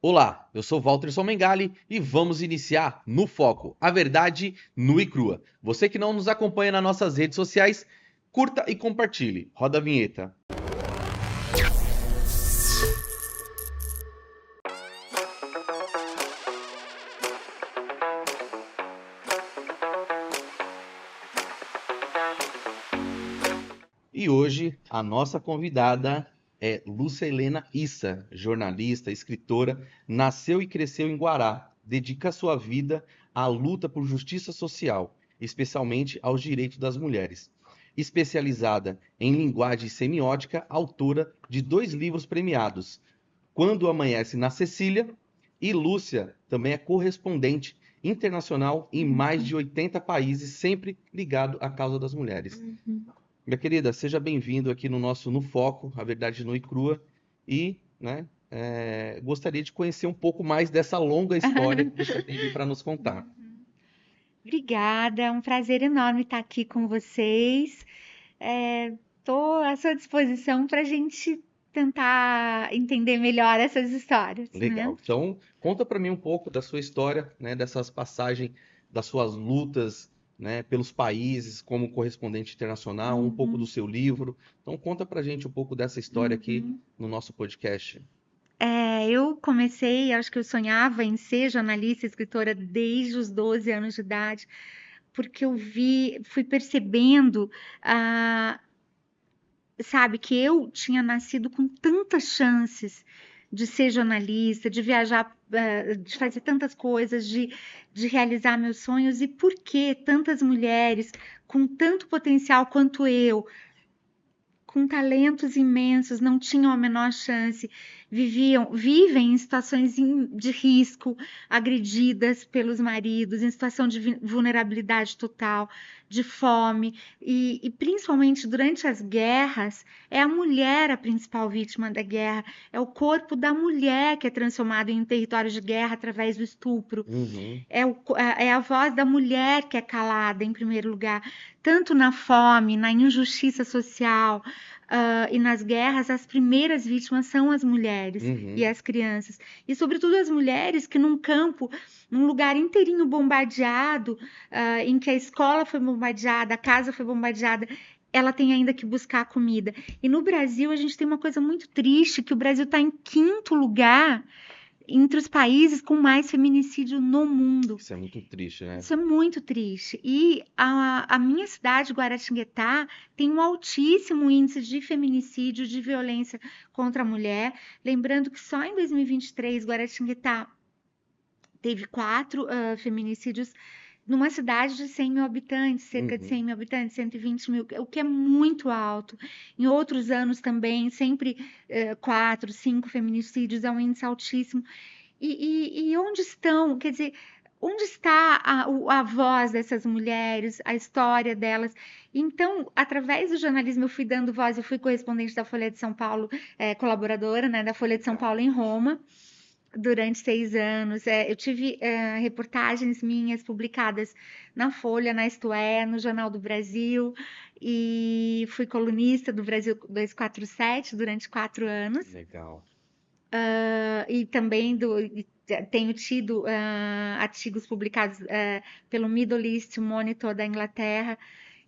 Olá, eu sou Walter Mengali e vamos iniciar no Foco, a verdade nua e crua. Você que não nos acompanha nas nossas redes sociais, curta e compartilhe. Roda a vinheta. E hoje a nossa convidada é Lúcia Helena Issa, jornalista, escritora, nasceu e cresceu em Guará, dedica sua vida à luta por justiça social, especialmente aos direitos das mulheres. Especializada em linguagem semiótica, autora de 2 livros premiados, Quando Amanhece na Cecília, e Lúcia também é correspondente internacional em mais de 80 países, sempre ligado à causa das mulheres. Minha querida, seja bem-vindo aqui no nosso No Foco, a verdade nua e crua. E, né, gostaria de conhecer um pouco mais dessa longa história que você tem para nos contar. Obrigada, é um prazer enorme estar aqui com vocês. Estou à sua disposição para a gente tentar entender melhor essas histórias, né? Legal. Então, conta para mim um pouco da sua história, né, dessas passagens, das suas lutas, né, pelos países como correspondente internacional, um pouco do Uhum, seu livro. Então, conta para gente um pouco dessa história aqui uhum. no nosso podcast. Eu comecei, acho que eu sonhava em ser jornalista, escritora desde os 12 anos de idade, porque fui percebendo, ah, sabe, que eu tinha nascido com tantas chances de ser jornalista, de viajar, de fazer tantas coisas, de realizar meus sonhos, e por que tantas mulheres com tanto potencial quanto eu, com talentos imensos, não tinham a menor chance, vivem em situações de risco, agredidas pelos maridos, em situação de vulnerabilidade total, de fome, e principalmente durante as guerras, é a mulher a principal vítima da guerra, é o corpo da mulher que é transformado em território de guerra através do estupro. Uhum, É a voz da mulher que é calada, em primeiro lugar, tanto na fome, na injustiça social, e nas guerras, as primeiras vítimas são as mulheres e uhum. as crianças. E, sobretudo, as mulheres que, num campo, num lugar inteirinho bombardeado, em que a escola foi bombardeada, a casa foi bombardeada, ela tem ainda que buscar comida. E no Brasil, a gente tem uma coisa muito triste, que o Brasil está em quinto lugar entre os países com mais feminicídio no mundo. Isso é muito triste, né? Isso é muito triste. E a minha cidade, Guaratinguetá, tem um altíssimo índice de feminicídio, de violência contra a mulher. Lembrando que só em 2023, Guaratinguetá teve 4 feminicídios numa cidade de 100 mil habitantes, cerca de Uhum. 100 mil habitantes, 120 mil, o que é muito alto. Em outros anos também, sempre 4, 5 feminicídios, é um índice altíssimo. E onde estão, quer dizer, onde está a voz dessas mulheres, a história delas? Então, através do jornalismo, eu fui dando voz, eu fui correspondente da Folha de São Paulo, colaboradora, né, da Folha de São Legal. Paulo em Roma, durante 6 anos. Eu tive reportagens minhas publicadas na Folha, na Isto É, no Jornal do Brasil, e fui colunista do Brasil 247 durante 4 anos. Legal. E também tenho tido artigos publicados pelo Middle East Monitor da Inglaterra,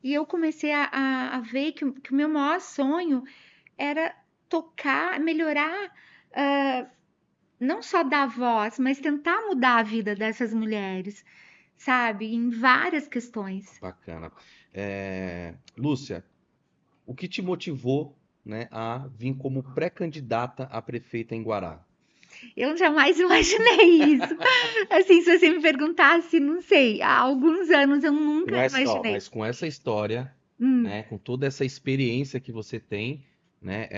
e eu comecei a ver que o meu maior sonho era tocar, melhorar, ah, não só dar voz, mas tentar mudar a vida dessas mulheres, sabe, em várias questões. Bacana. Lúcia, o que te motivou, né, a vir como pré-candidata a prefeita em Guará? Eu jamais imaginei isso. Assim, se você me perguntasse, não sei, há alguns anos eu nunca imaginei. Mas com essa história, Hum. né, com toda essa experiência que você tem, né,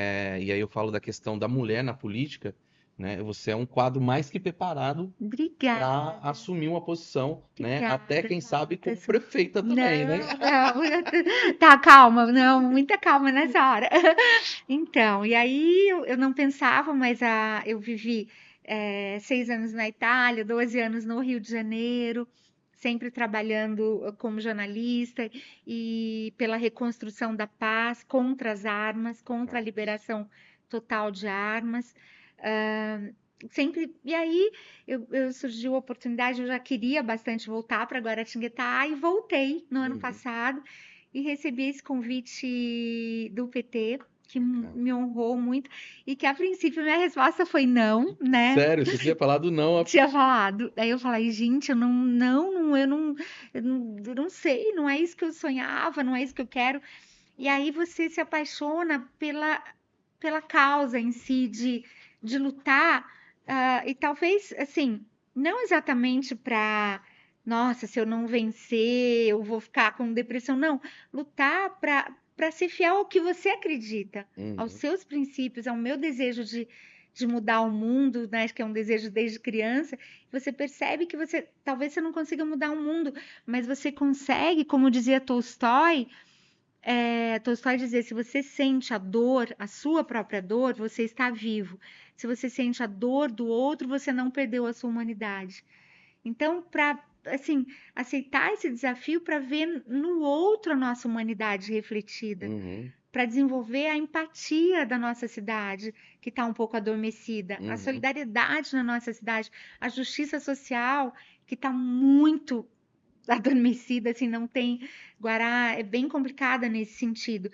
e aí eu falo da questão da mulher na política, né, você é um quadro mais que preparado para Obrigada, assumir uma posição, né, até obrigada, quem sabe como Walter. prefeita também, né? Não, não, tá, calma, não, muita calma nessa hora. Então, e aí eu não pensava, mas eu vivi 6 anos na Itália, 12 anos no Rio de Janeiro, sempre trabalhando como jornalista e pela reconstrução da paz, contra as armas, contra a Legal. liberação total de armas. Ah, sempre. E aí surgiu a oportunidade, eu já queria bastante voltar para Guaratinguetá e voltei no ano Uhum. passado e recebi esse convite do PT, que Bacana. me honrou muito, e que a princípio minha resposta foi não, né? Sério, você tinha falado não. Tinha falado. Daí eu falei, gente, eu não sei, não é isso que eu sonhava, não é isso que eu quero. E aí você se apaixona pela causa em si, de lutar, e talvez, assim, não exatamente para, nossa, se eu não vencer, eu vou ficar com depressão, não. Lutar para ser fiel ao que você acredita, aos Uhum. seus princípios, ao meu desejo de mudar o mundo, né, que é um desejo desde criança. Você percebe que talvez você não consiga mudar o mundo, mas você consegue, como dizia Tolstói, Tolstói dizia: se você sente a dor, a sua própria dor, você está vivo. Se você sente a dor do outro, você não perdeu a sua humanidade. Então, para assim, aceitar esse desafio para ver no outro a nossa humanidade refletida, Uhum. para desenvolver a empatia da nossa cidade, que está um pouco adormecida, a Uhum. solidariedade na nossa cidade, a justiça social, que está muito adormecida, assim, não tem. Guará é bem complicada nesse sentido.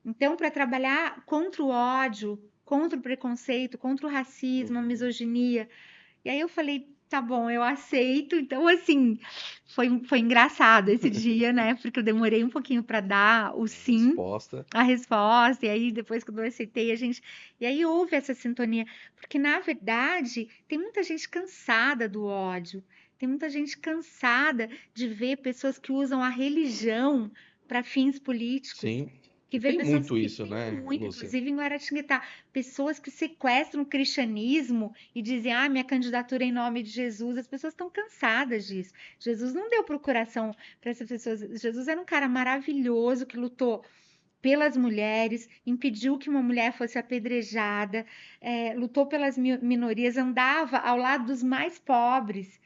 Então, para trabalhar contra o ódio, contra o preconceito, contra o racismo, a Uhum. misoginia. E aí eu falei, tá bom, eu aceito. Então, assim, foi engraçado esse dia, né? Porque eu demorei um pouquinho para dar o sim, Resposta. a resposta. E aí, depois que eu aceitei, a gente. E aí houve essa sintonia. Porque, na verdade, tem muita gente cansada do ódio. Tem muita gente cansada de ver pessoas que usam a religião para fins políticos. Sim. Que E vê tem pessoas muito que isso, tem né, muito, Lúcia? inclusive em Guaratinguetá, pessoas que sequestram o cristianismo e dizem: ah, minha candidatura é em nome de Jesus. As pessoas estão cansadas disso. Jesus não deu procuração para essas pessoas. Jesus era um cara maravilhoso que lutou pelas mulheres, impediu que uma mulher fosse apedrejada, lutou pelas minorias, andava ao lado dos mais pobres,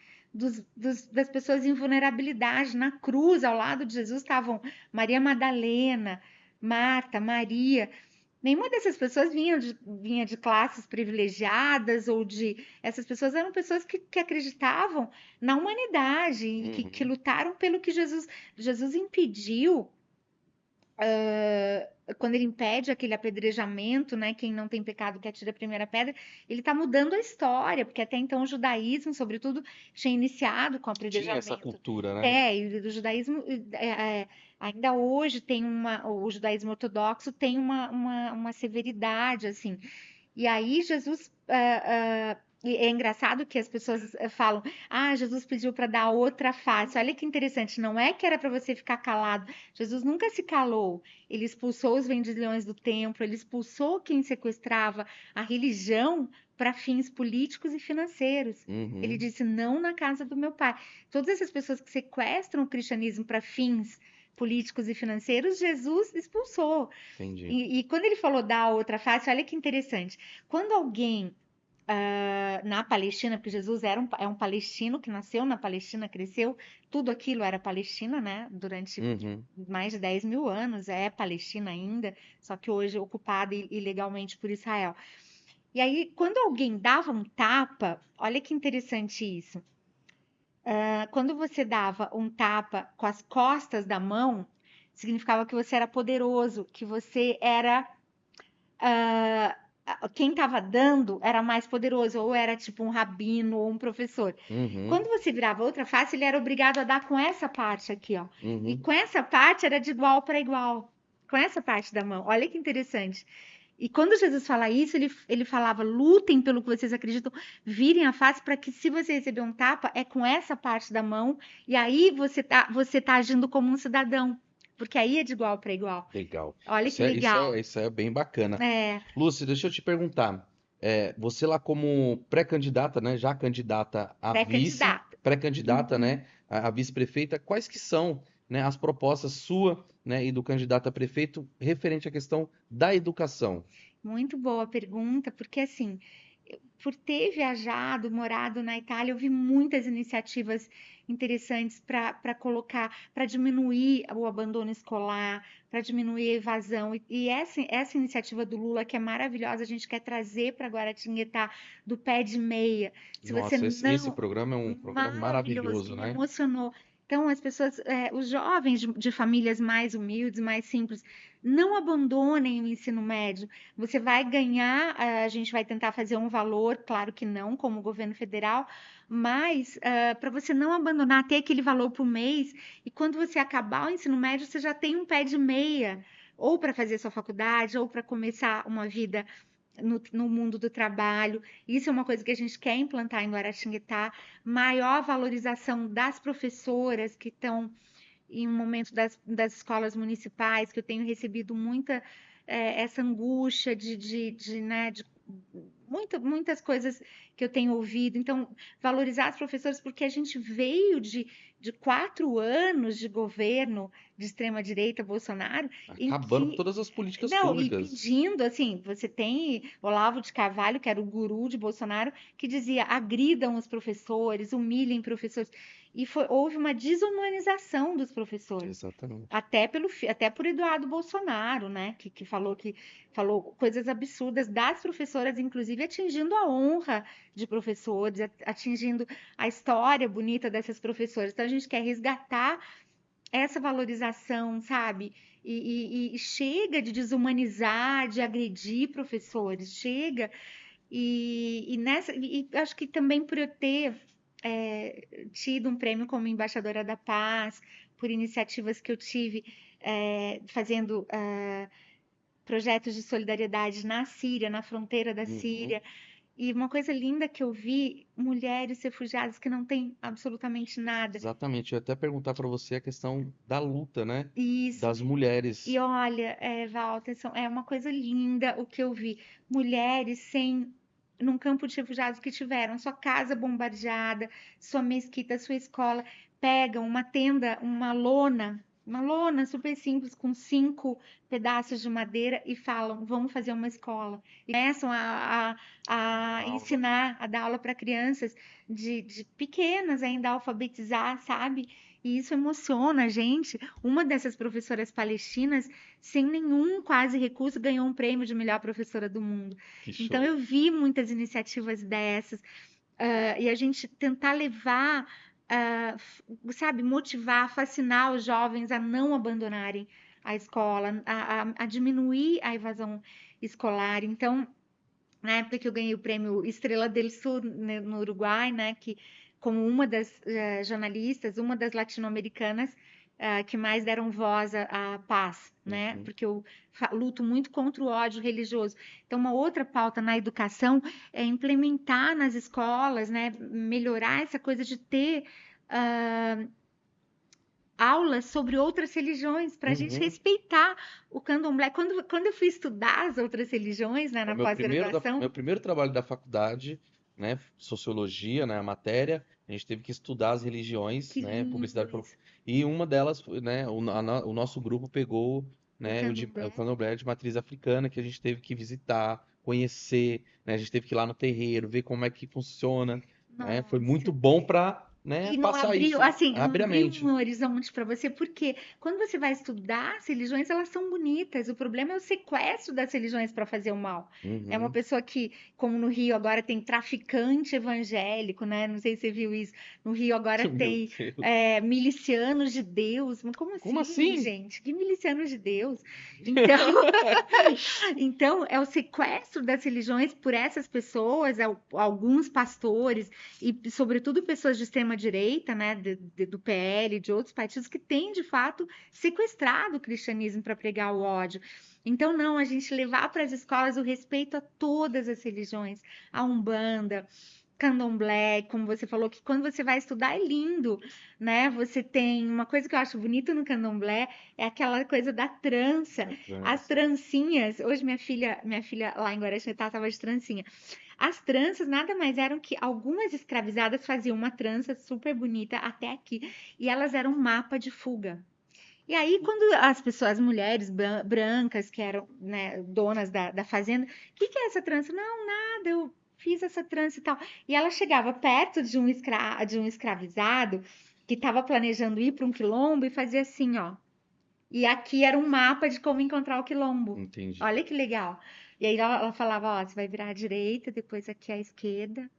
das pessoas em vulnerabilidade. Na cruz, ao lado de Jesus, estavam Maria Madalena, Marta, Maria. Nenhuma dessas pessoas vinha de classes privilegiadas ou de. Essas pessoas eram pessoas que acreditavam na humanidade e que Uhum. lutaram pelo que Jesus impediu quando ele impede aquele apedrejamento, né? Quem não tem pecado que atire a primeira pedra, ele está mudando a história, porque até então o judaísmo, sobretudo, tinha iniciado com o Tinha essa apedrejamento. cultura, né? E do judaísmo, ainda hoje tem o judaísmo ortodoxo tem uma severidade, assim. E aí Jesus, e é engraçado que as pessoas falam, ah, Jesus pediu para dar outra face. Olha que interessante, não é que era para você ficar calado. Jesus nunca se calou. Ele expulsou os vendilhões do templo, ele expulsou quem sequestrava a religião para fins políticos e financeiros. Ele Uhum. disse: não na casa do meu pai. Todas essas pessoas que sequestram o cristianismo para fins políticos e financeiros, Jesus expulsou. Entendi. E quando ele falou da outra face, olha que interessante. Quando alguém na Palestina, porque Jesus é um palestino que nasceu na Palestina, cresceu, tudo aquilo era Palestina, né? Durante Uhum. mais de 10 mil anos, é Palestina ainda, só que hoje é ocupada ilegalmente por Israel. E aí, quando alguém dava um tapa, olha que interessante isso. Quando você dava um tapa com as costas da mão, significava que você era poderoso, que você era quem estava dando era mais poderoso, ou era tipo um rabino ou um professor. Uhum. Quando você virava outra face, ele era obrigado a dar com essa parte aqui, ó. E Uhum. com essa parte era de igual para igual, com essa parte da mão. Olha que interessante. E quando Jesus fala isso, ele falava: lutem pelo que vocês acreditam, virem a face para que, se você receber um tapa, é com essa parte da mão, e aí você tá agindo como um cidadão, porque aí é de igual para igual. Legal. Olha que legal. Isso é bem bacana. É, Lúcia, deixa eu te perguntar. Você lá como pré-candidata, né? Já candidata a vice, pré-candidata. pré-candidata, Uhum. né? A vice-prefeita, quais que são, né, as propostas sua, né, e do candidato a prefeito referente à questão da educação? Muito boa pergunta, porque assim, por ter viajado, morado na Itália, eu vi muitas iniciativas interessantes para colocar, para diminuir o abandono escolar, para diminuir a evasão. E essa iniciativa do Lula, que é maravilhosa, a gente quer trazer para Guaratinguetá do pé de meia. Se você Nossa, esse não. programa é um programa Maravilhoso, maravilhoso, me né? emocionou. Então, as pessoas, os jovens de famílias mais humildes, mais simples, não abandonem o ensino médio. Você vai ganhar, a gente vai tentar fazer um valor, claro que não, como o governo federal, mas para você não abandonar, ter aquele valor por mês, e quando você acabar o ensino médio, você já tem um pé de meia, ou para fazer sua faculdade, ou para começar uma vida no mundo do trabalho. Isso é uma coisa que a gente quer implantar em Guaratinguetá. Maior valorização das professoras que estão em um momento das escolas municipais, que eu tenho recebido muita essa angústia né, de muitas coisas que eu tenho ouvido. Então, valorizar os professores, porque a gente veio de 4 anos de governo de extrema-direita, Bolsonaro, em Acabando com que todas as políticas não, e públicas. pedindo, assim, você tem Olavo de Carvalho, que era o guru de Bolsonaro, que dizia: agridam os professores, humilhem professores. E houve uma desumanização dos professores. Exatamente. Até por Eduardo Bolsonaro, né? Que falou coisas absurdas das professoras, inclusive atingindo a honra de professores, atingindo a história bonita dessas professoras. Então a gente quer resgatar essa valorização, sabe? E chega de desumanizar, de agredir professores, chega. E acho que também por eu ter tido um prêmio como embaixadora da paz, por iniciativas que eu tive fazendo projetos de solidariedade na Síria, na fronteira da Uhum. Síria. E uma coisa linda que eu vi, mulheres refugiadas que não têm absolutamente nada. Exatamente. Eu ia até perguntar para você a questão da luta, né? Isso. Das E mulheres. olha, Walter, é uma coisa linda o que eu vi. Mulheres num campo de refugiados que tiveram sua casa bombardeada, sua mesquita, sua escola, pegam uma tenda, uma lona super simples com 5 pedaços de madeira e falam, vamos fazer uma escola. E começam a Aula. ensinar, a dar aula para crianças de pequenas ainda, a alfabetizar, sabe? E isso emociona a gente. Uma dessas professoras palestinas, sem nenhum quase recurso, ganhou um prêmio de melhor professora do mundo. Que Então, show. eu vi muitas iniciativas dessas, e a gente tentar levar, sabe, motivar, fascinar os jovens a não abandonarem a escola, a diminuir a evasão escolar. Então, na época que eu ganhei o prêmio Estrela del Sur né, no Uruguai, né, que como uma das jornalistas, uma das latino-americanas que mais deram voz à paz, né? Uhum. Porque eu luto muito contra o ódio religioso. Então, uma outra pauta na educação é implementar nas escolas, né, melhorar essa coisa de ter uh, aulas sobre outras religiões, para a gente Uhum. respeitar o candomblé. Quando eu fui estudar as outras religiões, né, É o na pós-graduação, meu primeiro trabalho da faculdade, né? Sociologia, né? A matéria. A gente teve que estudar as religiões, que né? lindo Publicidade. isso, E uma delas, né? O nosso grupo pegou, o né? O candomblé. candomblé de matriz africana, que a gente teve que visitar, conhecer, né? A gente teve que ir lá no terreiro, ver como é que funciona, né? Foi muito Nossa. bom para, né? E não Passar abriu, isso, assim, não abrir a abriu mente. um horizonte para você, porque quando você vai estudar as religiões, elas são bonitas. O problema é o sequestro das religiões para fazer o mal. É uma Uhum. pessoa que, como no Rio agora tem traficante evangélico, né? Não sei se você viu isso. No Rio agora Meu tem Deus. milicianos de Deus. Mas como Como assim, assim? gente? Que milicianos de Deus? Então, então é o sequestro das religiões por essas pessoas, alguns pastores e sobretudo pessoas de extrema direita, né, do PL, de outros partidos que têm de fato sequestrado o cristianismo para pregar o ódio. Então, não, a gente levar para as escolas o respeito a todas as religiões, a Umbanda, Candomblé, como você falou, que quando você vai estudar é lindo, né? Você tem uma coisa que eu acho bonita no Candomblé é aquela coisa da trança, A as trança. trancinhas. Hoje minha filha lá em Guaratinguetá estava de trancinha. As tranças nada mais eram que algumas escravizadas faziam uma trança super bonita até aqui e elas eram um mapa de fuga. E aí, quando as pessoas, as mulheres brancas que eram, né, donas da fazenda, o que é essa trança? Não, nada, eu fiz essa trança e tal. E ela chegava perto de um escravizado que estava planejando ir para um quilombo e fazia assim, ó. E aqui era um mapa de como encontrar o quilombo. Entendi. Olha que legal. E aí ela falava, ó, você vai virar à direita, depois aqui à esquerda.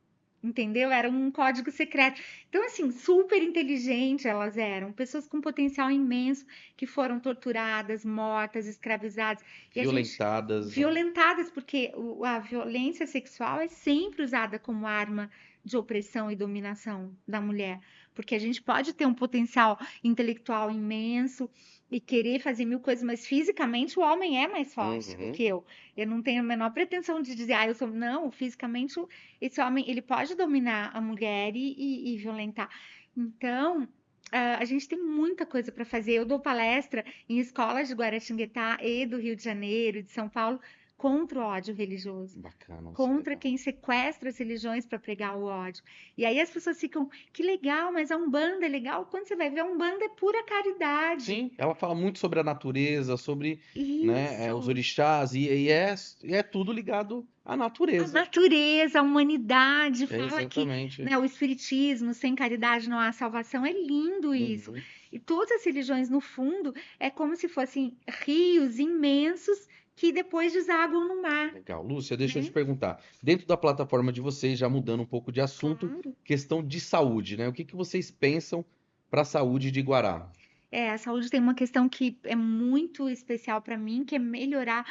Entendeu? Era um código secreto. Então, assim, super inteligentes elas eram, pessoas com potencial imenso que foram torturadas, mortas, escravizadas. E a gente Violentadas, né? violentadas, porque a violência sexual é sempre usada como arma de opressão e dominação da mulher, porque a gente pode ter um potencial intelectual imenso e querer fazer mil coisas, mas fisicamente o homem é mais forte do Uhum. que eu. Eu não tenho a menor pretensão de dizer, ah, eu sou. Não, fisicamente esse homem ele pode dominar a mulher e violentar. Então, a gente tem muita coisa para fazer. Eu dou palestra em escolas de Guaratinguetá e do Rio de Janeiro, de São Paulo, contra o ódio religioso, Bacana, isso é contra legal. quem sequestra as religiões para pregar o ódio. E aí as pessoas ficam, que legal, mas a Umbanda é legal. Quando você vai ver, a Umbanda é pura caridade. Sim, ela fala muito sobre a natureza, sobre, né, os Isso. orixás, e é tudo ligado à A natureza. natureza, a humanidade, É fala que, exatamente. né, o espiritismo, sem caridade não há salvação, é lindo isso. Uhum. E todas as religiões, no fundo, é como se fossem rios imensos que depois desaguam no mar, Legal. Lúcia, deixa eu te né? perguntar. Dentro da plataforma de vocês, já mudando um pouco de assunto, Claro. questão de saúde, né? O que que vocês pensam para a saúde de Guará? É, a saúde tem uma questão que é muito especial para mim, que é melhorar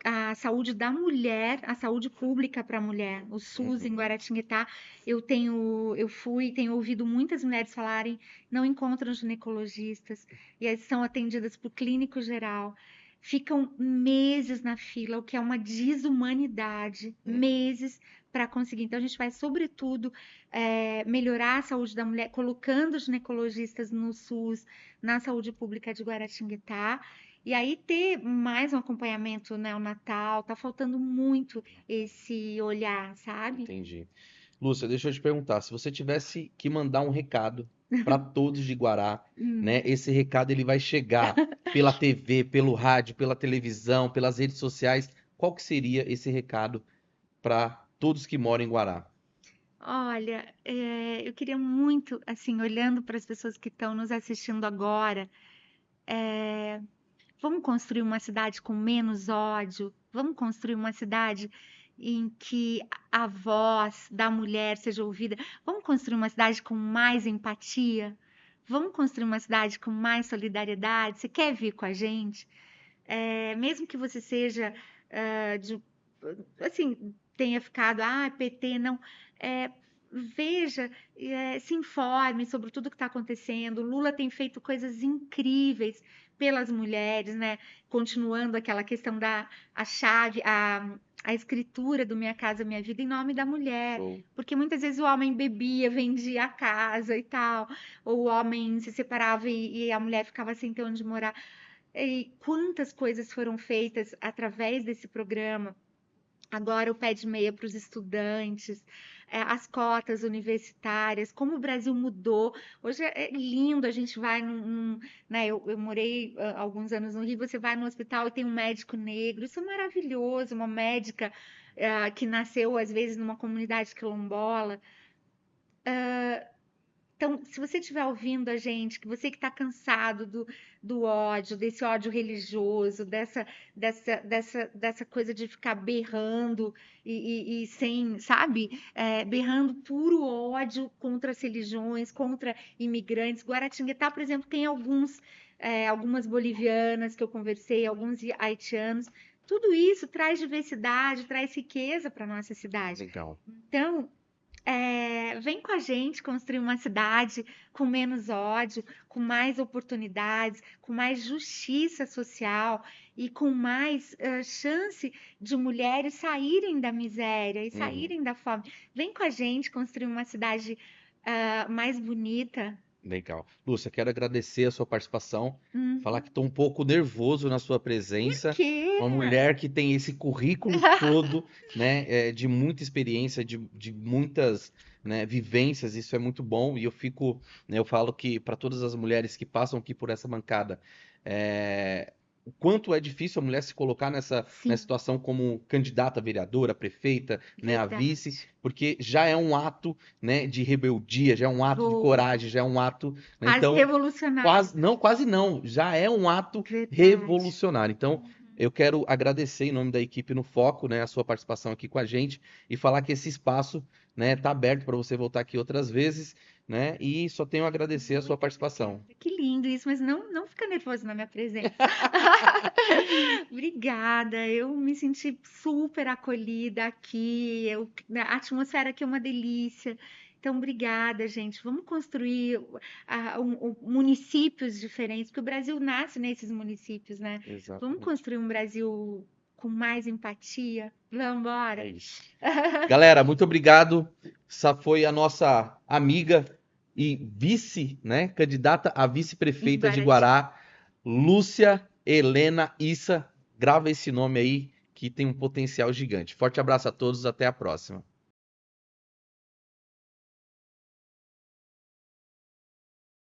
a saúde da mulher, a saúde pública para a mulher. O SUS em Uhum. Guaratinguetá, tenho ouvido muitas mulheres falarem, não encontram ginecologistas e aí são atendidas por clínico geral. Ficam meses na fila, o que é uma desumanidade, meses para conseguir. Então, a gente vai, sobretudo, melhorar a saúde da mulher, colocando ginecologistas no SUS, na saúde pública de Guaratinguetá. E aí ter mais um acompanhamento neonatal, tá faltando muito esse olhar, sabe? Entendi. Lúcia, deixa eu te perguntar, se você tivesse que mandar um recado para todos de Guará, né? Hum. Esse recado ele vai chegar pela TV, pelo rádio, pela televisão, pelas redes sociais. Qual que seria esse recado para todos que moram em Guará? Olha, eu queria muito, assim, olhando para as pessoas que estão nos assistindo agora, vamos construir uma cidade com menos ódio, vamos construir uma cidade em que a voz da mulher seja ouvida, vamos construir uma cidade com mais empatia, vamos construir uma cidade com mais solidariedade. Você quer vir com a gente? Mesmo que você seja assim, tenha ficado, PT, não, é, veja, se informe sobre tudo que está acontecendo. Lula tem feito coisas incríveis pelas mulheres, né? Continuando aquela questão da a chave, a escritura do Minha Casa Minha Vida em nome da mulher. Show. Porque muitas vezes o homem bebia, vendia a casa e tal, ou o homem se separava e a mulher ficava sem ter onde morar. E quantas coisas foram feitas através desse programa? Agora o pé de meia para os estudantes, as cotas universitárias, como o Brasil mudou. Hoje é lindo, a gente vai né, eu morei alguns anos no Rio, você vai no hospital e tem um médico negro, isso é maravilhoso, uma médica que nasceu às vezes numa comunidade quilombola. Então, se você estiver ouvindo a gente, que você que está cansado do ódio, desse ódio religioso, dessa coisa de ficar berrando e sem, sabe? Berrando puro ódio contra as religiões, contra imigrantes. Guaratinguetá, por exemplo, tem algumas bolivianas que eu conversei, alguns haitianos. Tudo isso traz diversidade, traz riqueza para nossa cidade. Legal. Então, vem com a gente construir uma cidade com menos ódio, com mais oportunidades, com mais justiça social e com mais chance de mulheres saírem da miséria e Uhum. saírem da fome. Vem com a gente construir uma cidade mais bonita. Legal. Lúcia, quero agradecer a sua participação. Falar que Uhum. estou um pouco nervoso na sua Por presença. quê? Uma mulher que tem esse currículo todo, né, de muita experiência, de muitas, né, vivências. Isso é muito bom. E eu fico, né, eu falo que para todas as mulheres que passam aqui por essa bancada, é, o quanto é difícil a mulher se colocar nessa Sim, situação como candidata a vereadora, a prefeita, né, a vice, verdade. porque já é um ato, né, de rebeldia, já é um ato de Boa. coragem, já é um ato, né, Quase então revolucionário. quase não, já é um ato Verdade. revolucionário. Então, eu quero agradecer em nome da equipe no Foco, né, a sua participação aqui com a gente e falar que esse espaço, né, tá aberto para você voltar aqui outras vezes, né? E só tenho a agradecer a sua Muito participação. obrigada. Que lindo isso, mas não fica nervoso na minha presença. Obrigada, eu me senti super acolhida aqui. A atmosfera aqui é uma delícia. Então, obrigada, gente. Vamos construir municípios diferentes, porque o Brasil nasce nesses municípios, né? Vamos Exatamente. construir um Brasil com mais empatia. Vamos É embora. isso. Galera, muito obrigado. Essa foi a nossa amiga e vice, né, candidata a Em vice-prefeita de Guaratinga. Guará, Lúcia Helena Issa. Grava esse nome aí que tem um potencial gigante. Forte abraço a todos, até a próxima.